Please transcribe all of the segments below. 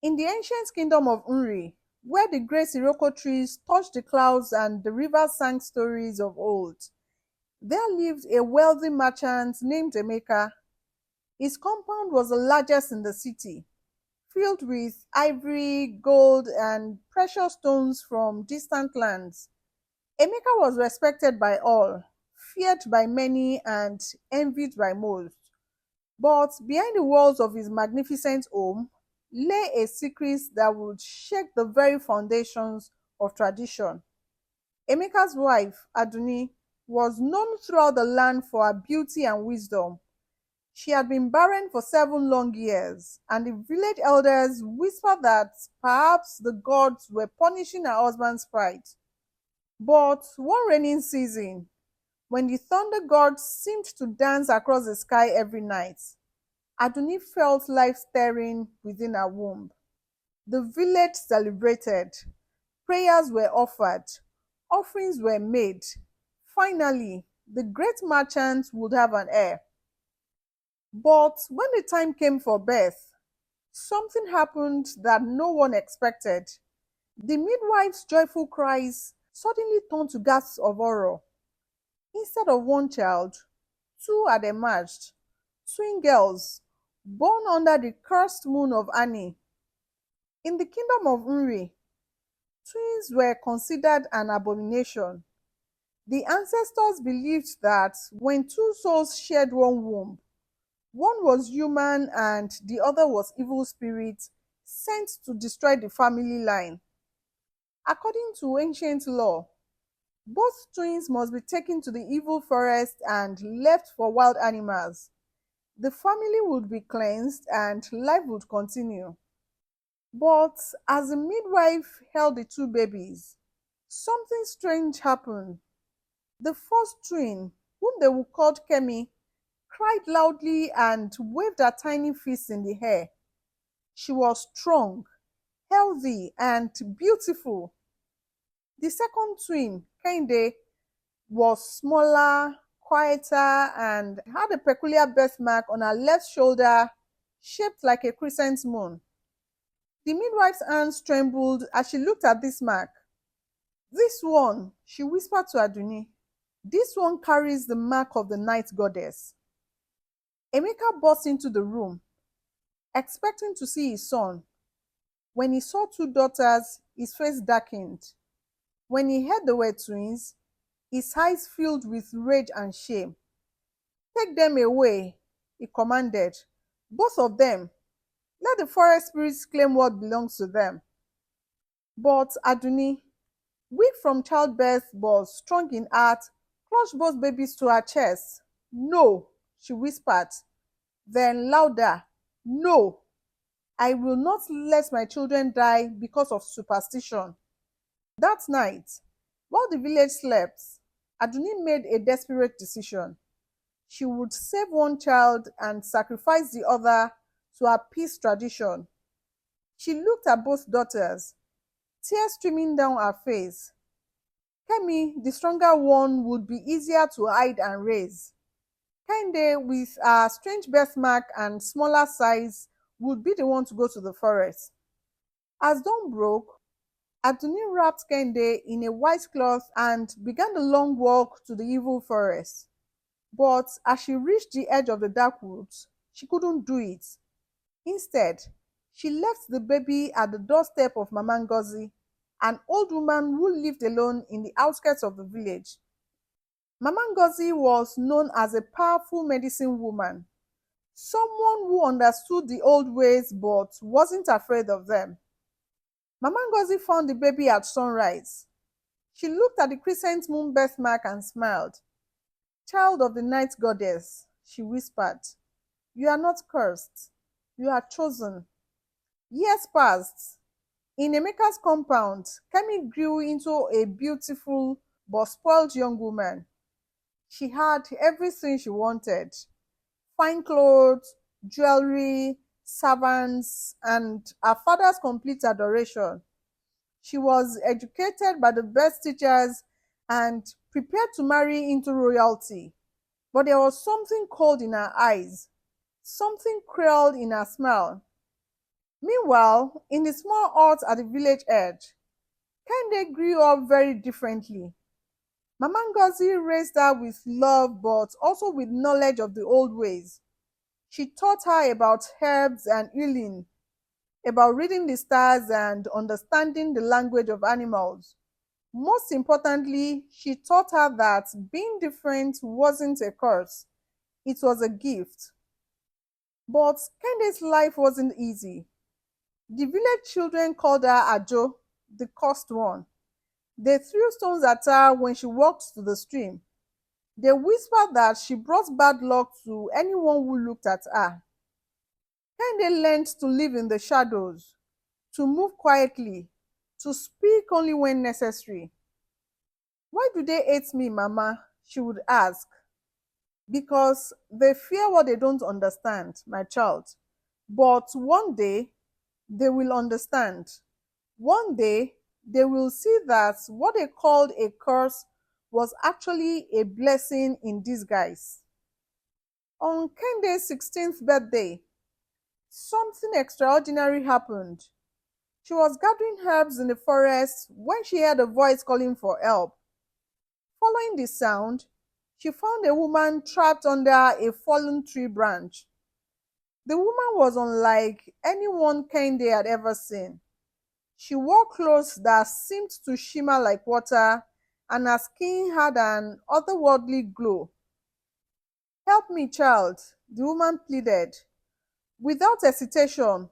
In the ancient kingdom of Unri, where the great Iroko trees touched the clouds and the rivers sang stories of old, there lived a wealthy merchant named Emeka. His compound was the largest in the city, filled with ivory, gold, and precious stones from distant lands. Emeka was respected by all, feared by many, and envied by most. But behind the walls of his magnificent home lay a secret that would shake the very foundations of tradition. Emeka's wife, Aduni, was known throughout the land for her beauty and wisdom. She had been barren for 7 long years, and the village elders whispered that perhaps the gods were punishing her husband's pride. But one rainy season, when the thunder gods seemed to dance across the sky every night, Aduni felt life stirring within her womb. The village celebrated, prayers were offered, offerings were made. Finally, the great merchant would have an heir. But when the time came for birth, something happened that no one expected. The midwife's joyful cries suddenly turned to gasps of horror. Instead of one child, two had emerged, twin girls, born under the cursed moon of Ani. In the kingdom of Unri, twins were considered an abomination. The ancestors believed that when two souls shared one womb, one was human and the other was evil spirit sent to destroy the family line. According to ancient law, both twins must be taken to the evil forest and left for wild animals. The family would be cleansed and life would continue. But as the midwife held the two babies, something strange happened. The first twin, whom they would call Kemi, cried loudly and waved her tiny fists in the air. She was strong, healthy, and beautiful. The second twin, Kehinde, was smaller, quieter, and had a peculiar birthmark on her left shoulder shaped like a crescent moon. The midwife's hands trembled as she looked at this mark. "This one," she whispered to Aduni, "this one carries the mark of the night goddess." Emeka burst into the room, expecting to see his son. When he saw two daughters, his face darkened. When he heard they were twins, his eyes filled with rage and shame. "Take them away," he commanded. "Both of them. Let the forest spirits claim what belongs to them." But Aduni, weak from childbirth but strong in heart, clutched both babies to her chest. "No," she whispered. Then louder, "No, I will not let my children die because of superstition." That night, while the village slept, Aduni made a desperate decision. She would save one child and sacrifice the other to appease tradition. She looked at both daughters, tears streaming down her face. Kemi, the stronger one, would be easier to hide and raise. Kehinde, with her strange birthmark and smaller size, would be the one to go to the forest. As dawn broke, Aduni wrapped Kehinde in a white cloth and began the long walk to the evil forest. But as she reached the edge of the dark woods, she couldn't do it. Instead, she left the baby at the doorstep of Mama Ngozi, an old woman who lived alone in the outskirts of the village. Mama Ngozi was known as a powerful medicine woman, someone who understood the old ways but wasn't afraid of them. Mama Ngozi found the baby at sunrise. She looked at the crescent moon birthmark and smiled. "Child of the night goddess," she whispered, "you are not cursed. You are chosen." Years passed. In Emeka's compound, Kemi grew into a beautiful but spoiled young woman. She had everything she wanted: fine clothes, jewelry, servants, and her father's complete adoration. She was educated by the best teachers and prepared to marry into royalty. But there was something cold in her eyes, something cruel in her smile. Meanwhile, in the small hut at the village edge, Kehinde grew up very differently. Mama Ngozi raised her with love but also with knowledge of the old ways. She taught her about herbs and healing, about reading the stars and understanding the language of animals. Most importantly, she taught her that being different wasn't a curse, it was a gift. But Kende's life wasn't easy. The village children called her Ajo, the cursed one. They threw stones at her when she walked to the stream. They whispered that she brought bad luck to anyone who looked at her. Kende learned to live in the shadows, to move quietly, to speak only when necessary. Why do they hate me, Mama? She would ask. Because they fear what they don't understand, my child. But one day they will understand. One day they will see that what they called a curse was actually a blessing in disguise. On Kende's 16th birthday, something extraordinary happened. She was gathering herbs in the forest when she heard a voice calling for help. Following the sound, she found a woman trapped under a fallen tree branch. The woman was unlike anyone Kehinde had ever seen. She wore clothes that seemed to shimmer like water, and her skin had an otherworldly glow. "Help me, child," the woman pleaded. Without hesitation,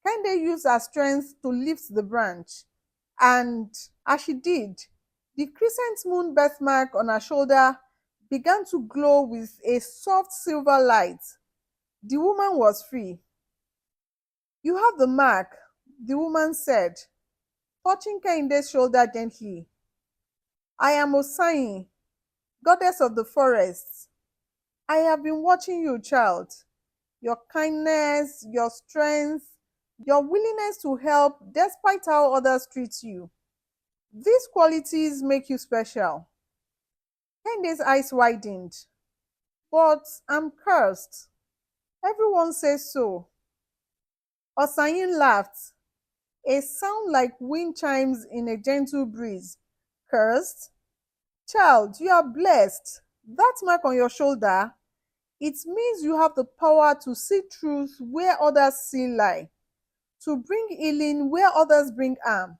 Kehinde used her strength to lift the branch, and as she did, the crescent moon birthmark on her shoulder began to glow with a soft silver light. The woman was free. "You have the mark," the woman said, touching Kehinde's shoulder gently. "I am Osayin, goddess of the forests. I have been watching you, child. Your kindness, your strength, your willingness to help despite how others treat you. These qualities make you special." Kehinde's eyes widened. "But I'm cursed. Everyone says so." Osayin laughed, a sound like wind chimes in a gentle breeze. "Cursed? Child, you are blessed. That mark on your shoulder, it means you have the power to see truth where others see lie, to bring healing where others bring harm.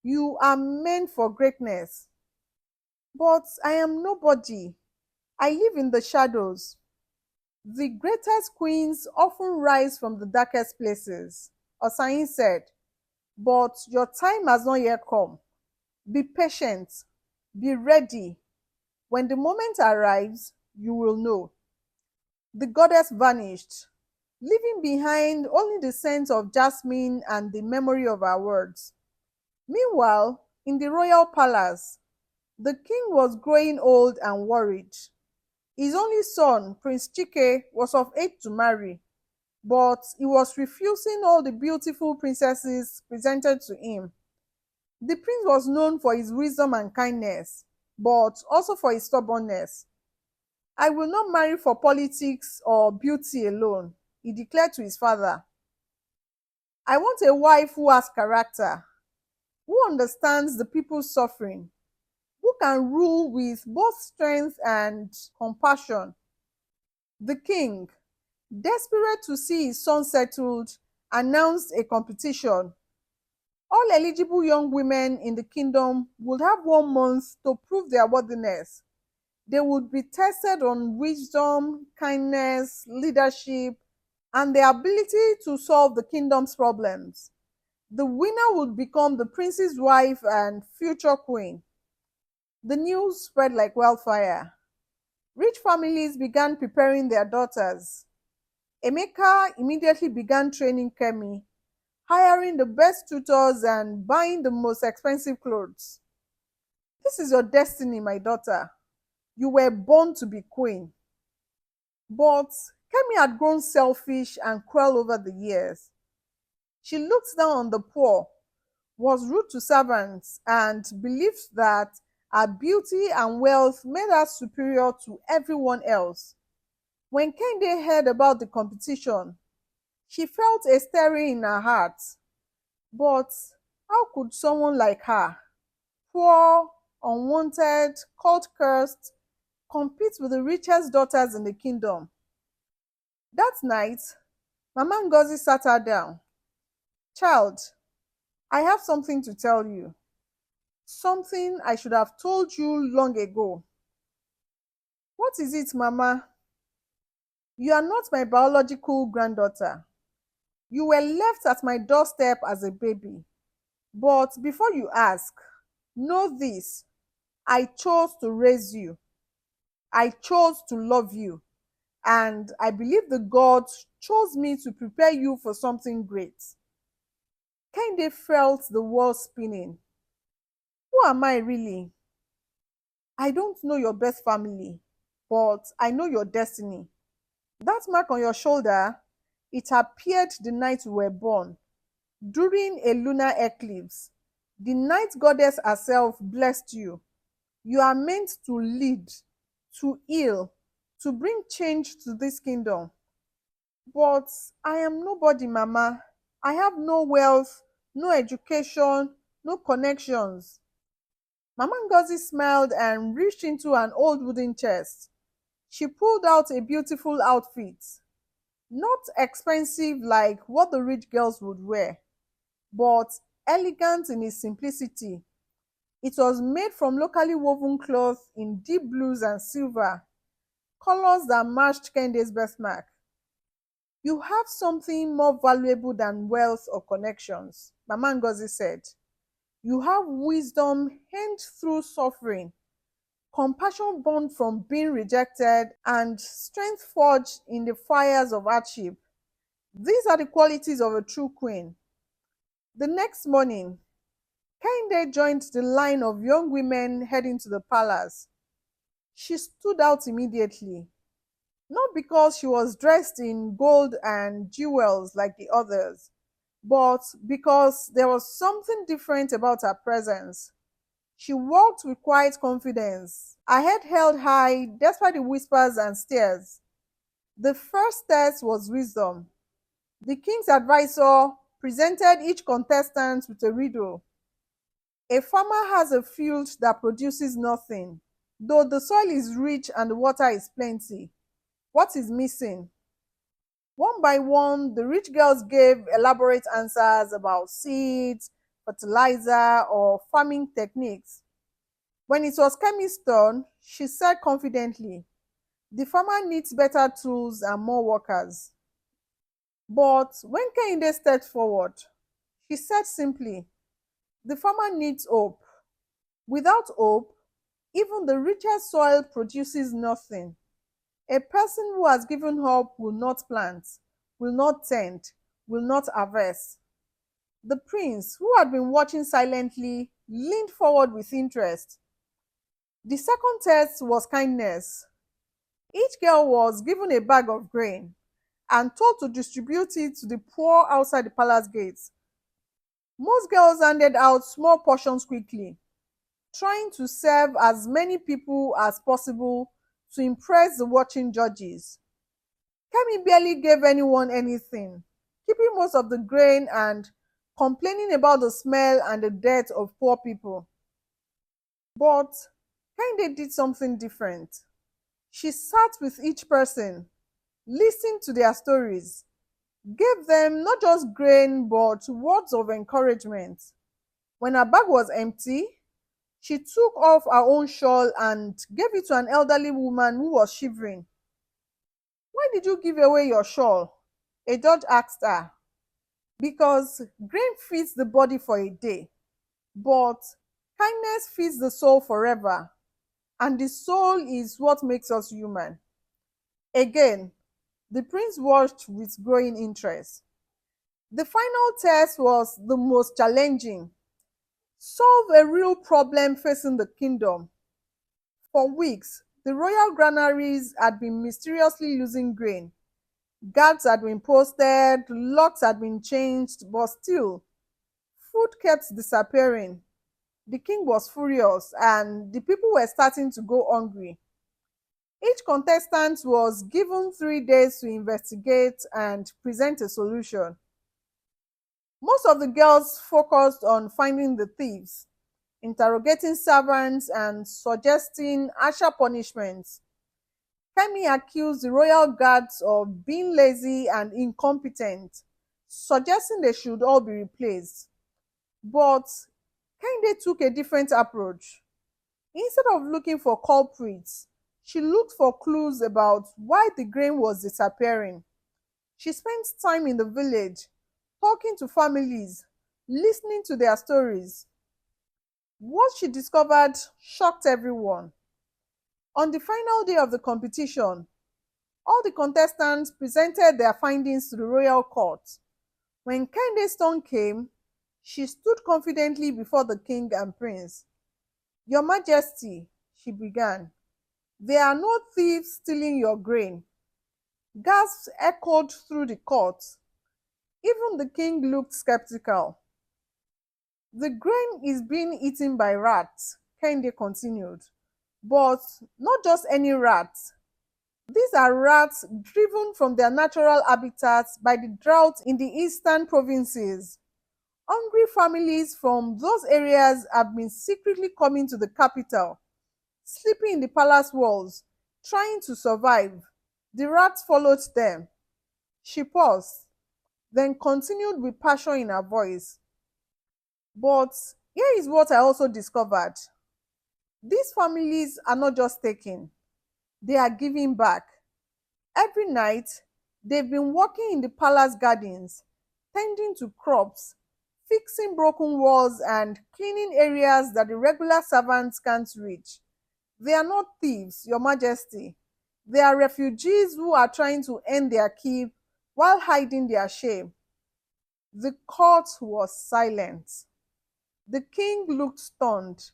You are meant for greatness." "But I am nobody. I live in the shadows." "The greatest queens often rise from the darkest places," Osayin said. "But your time has not yet come. Be patient. Be ready. When the moment arrives, you will know." The goddess vanished, leaving behind only the scent of jasmine and the memory of her words. Meanwhile, in the royal palace, the king was growing old and worried. His only son, Prince Chike, was of age to marry, but he was refusing all the beautiful princesses presented to him. The prince was known for his wisdom and kindness, but also for his stubbornness. "I will not marry for politics or beauty alone," he declared to his father. "I want a wife who has character, who understands the people's suffering, who can rule with both strength and compassion." The king, desperate to see his son settled, announced a competition. All eligible young women in the kingdom would have 1 month to prove their worthiness. They would be tested on wisdom, kindness, leadership, and their ability to solve the kingdom's problems. The winner would become the prince's wife and future queen. The news spread like wildfire. Rich families began preparing their daughters. Emeka immediately began training Kemi, hiring the best tutors and buying the most expensive clothes. "This is your destiny, my daughter. You were born to be queen." But Kemi had grown selfish and cruel over the years. She looked down on the poor, was rude to servants, and believed that her beauty and wealth made her superior to everyone else. When Kehinde heard about the competition, She felt a stirring in her heart. But how could someone like her, poor, unwanted, cult cursed, compete with the richest daughters in the kingdom? That night, Mama Ngozi sat her down. Child, I have something to tell you. Something I should have told you long ago. What is it, Mama? You are not my biological granddaughter. You were left at my doorstep as a baby. But before you ask, know this: I chose to raise you. I chose to love you. And I believe the God chose me to prepare you for something great. Kehinde felt the world spinning. Who am I really? I don't know your birth family, but I know your destiny. That mark on your shoulder, it appeared the night you were born, during a lunar eclipse. The night goddess herself blessed you. You are meant to lead, to heal, to bring change to this kingdom. But I am nobody, Mama. I have no wealth, no education, no connections. Mama Ngozi smiled and reached into an old wooden chest. She pulled out a beautiful outfit, not expensive like what the rich girls would wear, but elegant in its simplicity. It was made from locally woven cloth in deep blues and silver, colors that matched Kehinde's birthmark. You have something more valuable than wealth or connections, Mama Ngozi said. You have wisdom earned through suffering, compassion born from being rejected, and strength forged in the fires of hardship. These are the qualities of a true queen. The next morning, Kehinde joined the line of young women heading to the palace. She stood out immediately, not because she was dressed in gold and jewels like the others, but because there was something different about her presence. She walked with quiet confidence, her head held high despite the whispers and stares. The first test was wisdom. The king's advisor presented each contestant with a riddle. A farmer has a field that produces nothing, though the soil is rich and the water is plenty. What is missing? One by one, the rich girls gave elaborate answers about seeds, fertilizer, or farming techniques. When it was Kemi's turn, she said confidently, the farmer needs better tools and more workers. But when Kehinde stepped forward, she said simply, the farmer needs hope. Without hope, even the richest soil produces nothing. A person who has given up will not plant, will not tend, will not harvest. The prince, who had been watching silently, leaned forward with interest. The second test was kindness. Each girl was given a bag of grain and told to distribute it to the poor outside the palace gates. Most girls handed out small portions quickly, trying to serve as many people as possible to impress the watching judges. Kemi barely gave anyone anything, keeping most of the grain and complaining about the smell and the dirt of poor people. But Kehinde did something different. She sat with each person, listened to their stories, gave them not just grain but words of encouragement. When her bag was empty, she took off her own shawl and gave it to an elderly woman who was shivering. Why did you give away your shawl? A judge asked her. Because grain feeds the body for a day, but kindness feeds the soul forever, and the soul is what makes us human. Again, the prince watched with growing interest. The final test was the most challenging. Solve a real problem facing the kingdom. For weeks, the royal granaries had been mysteriously losing grain. Guards had been posted, locks had been changed, but still, food kept disappearing. The king was furious, and the people were starting to go hungry. Each contestant was given 3 days to investigate and present a solution. Most of the girls focused on finding the thieves, interrogating servants, and suggesting harsher punishments. Kemi accused the royal guards of being lazy and incompetent, suggesting they should all be replaced. But Kehinde took a different approach. Instead of looking for culprits, she looked for clues about why the grain was disappearing. She spent time in the village, talking to families, listening to their stories. What she discovered shocked everyone. On the final day of the competition, all the contestants presented their findings to the royal court. When Kehinde's turn came, she stood confidently before the king and prince. "Your Majesty," she began, "there are no thieves stealing your grain." Gasps echoed through the court. Even the king looked skeptical. "The grain is being eaten by rats," Kehinde continued. "But not just any rats. These are rats driven from their natural habitats by the drought in the eastern provinces. Hungry families from those areas have been secretly coming to the capital, sleeping in the palace walls, trying to survive. The rats followed them." She paused, then continued with passion in her voice. "But here is what I also discovered. These families are not just taking, they are giving back. Every night, they've been working in the palace gardens, tending to crops, fixing broken walls, and cleaning areas that the regular servants can't reach. They are not thieves, Your Majesty. They are refugees who are trying to earn their keep while hiding their shame." The court was silent. The king looked stunned.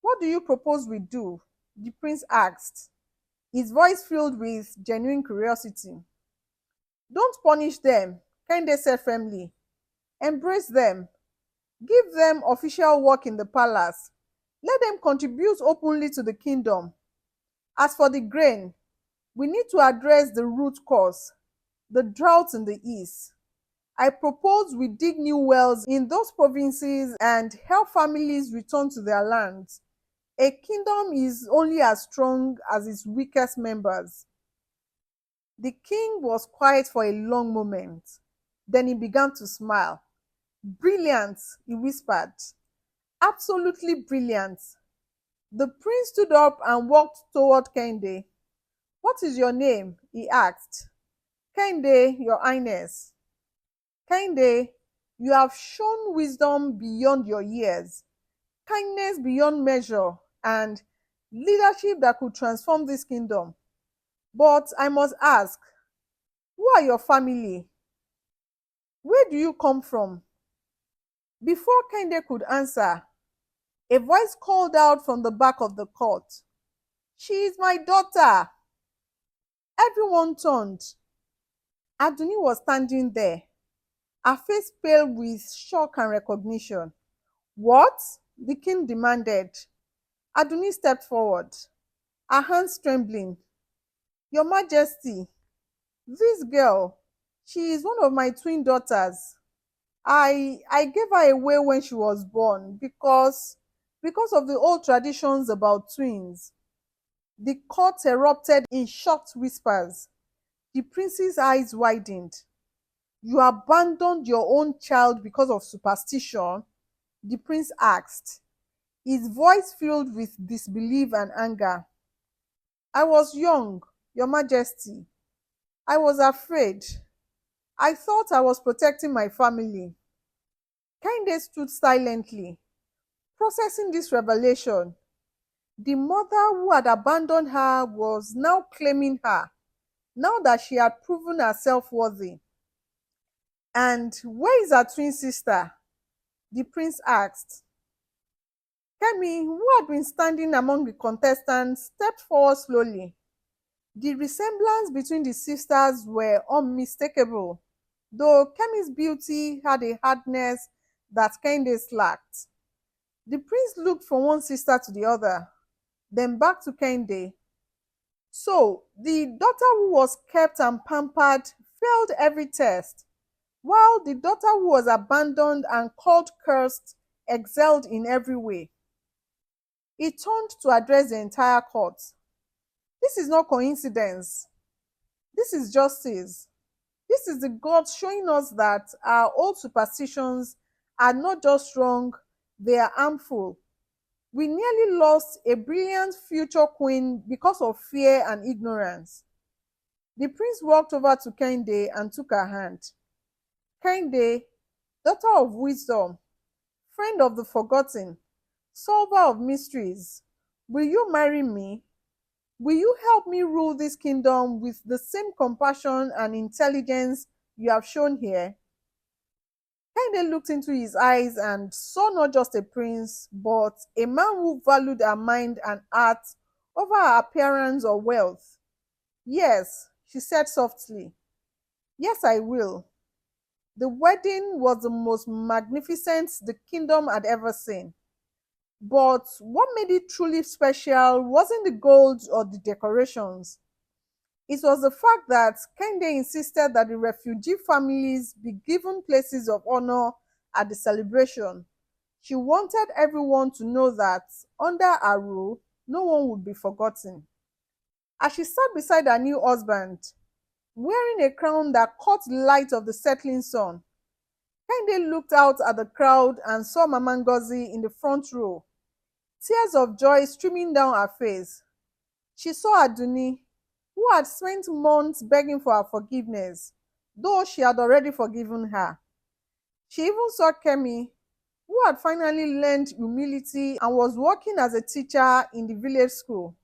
"What do you propose we do?" the prince asked, his voice filled with genuine curiosity. "Don't punish them," Kehinde said firmly. "Embrace them. Give them official work in the palace. Let them contribute openly to the kingdom. As for the grain, we need to address the root cause, the drought in the east. I propose we dig new wells in those provinces and help families return to their lands. A kingdom is only as strong as its weakest members." The king was quiet for a long moment. Then he began to smile. "Brilliant," he whispered. "Absolutely brilliant." The prince stood up and walked toward Kehinde. "What is your name?" he asked. "Kehinde, Your Highness." "Kehinde, you have shown wisdom beyond your years, kindness beyond measure, and leadership that could transform this kingdom. But I must ask, who are your family? Where do you come from?" Before Kehinde could answer, a voice called out from the back of the court, "She is my daughter." Everyone turned. Aduni was standing there, her face pale with shock and recognition. "What?" the king demanded. Aduni stepped forward, her hands trembling. "Your Majesty, this girl, she is one of my twin daughters. I gave her away when she was born because of the old traditions about twins." The court erupted in shocked whispers. The prince's eyes widened. "You abandoned your own child because of superstition?" the prince asked, his voice filled with disbelief and anger. "I was young, Your Majesty. I was afraid. I thought I was protecting my family." Kehinde stood silently, processing this revelation. The mother who had abandoned her was now claiming her, now that she had proven herself worthy. "And where is her twin sister?" the prince asked. Kemi, who had been standing among the contestants, stepped forward slowly. The resemblance between the sisters were unmistakable, though Kemi's beauty had a hardness that Kehinde's lacked. The prince looked from one sister to the other, then back to Kehinde. So the daughter who was kept and pampered failed every test, while the daughter who was abandoned and called cursed excelled in every way. He turned to address the entire court. This is not coincidence. This is justice. This is the God showing us that our old superstitions are not just wrong, they are harmful. We nearly lost a brilliant future queen because of fear and ignorance. The prince walked over to Kehinde and took her hand. Kehinde, daughter of wisdom, friend of the forgotten, solver of mysteries, will you marry me? Will you help me rule this kingdom with the same compassion and intelligence you have shown here? Kehinde looked into his eyes and saw not just a prince, but a man who valued her mind and heart over her appearance or wealth. Yes, she said softly. Yes, I will. The wedding was the most magnificent the kingdom had ever seen. But what made it truly special wasn't the gold or the decorations. It was the fact that Kehinde insisted that the refugee families be given places of honor at the celebration. She wanted everyone to know that under her rule, no one would be forgotten. As she sat beside her new husband, wearing a crown that caught the light of the setting sun, Kehinde looked out at the crowd and saw Mama Ngozi in the front row, tears of joy streaming down her face. She saw Aduni, who had spent months begging for her forgiveness, though she had already forgiven her. She even saw Kemi, who had finally learned humility and was working as a teacher in the village school.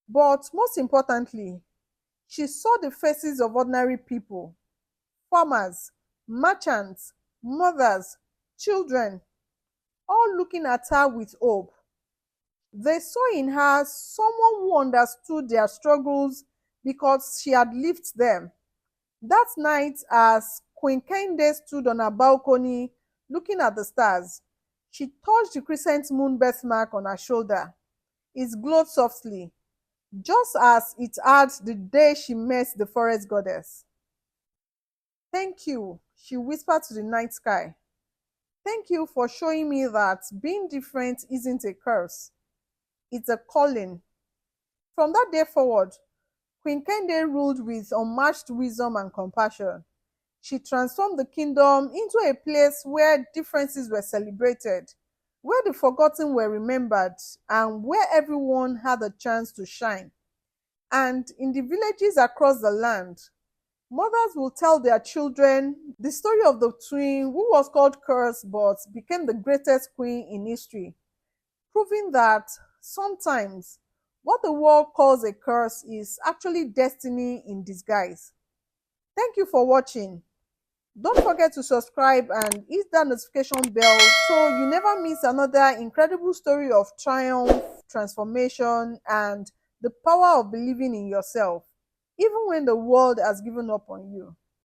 But most importantly, she saw the faces of ordinary people, farmers, merchants, mothers, children, all looking at her with hope. They saw in her someone who understood their struggles because she had lived them. That night, as Queen Kehinde stood on her balcony looking at the stars, she touched the crescent moon birthmark on her shoulder. It glowed softly, just as it had the day she met the forest goddess. Thank you, she whispered to the night sky. Thank you for showing me that being different isn't a curse. It's a calling. From that day forward, Queen Kehinde ruled with unmatched wisdom and compassion. She transformed the kingdom into a place where differences were celebrated, where the forgotten were remembered, and where everyone had a chance to shine. And in the villages across the land, mothers will tell their children the story of the twin who was called Curse but became the greatest queen in history, proving that sometimes what the world calls a curse is actually destiny in disguise. Thank you for watching. Don't forget to subscribe and hit that notification bell so you never miss another incredible story of triumph, transformation, and the power of believing in yourself, even when the world has given up on you.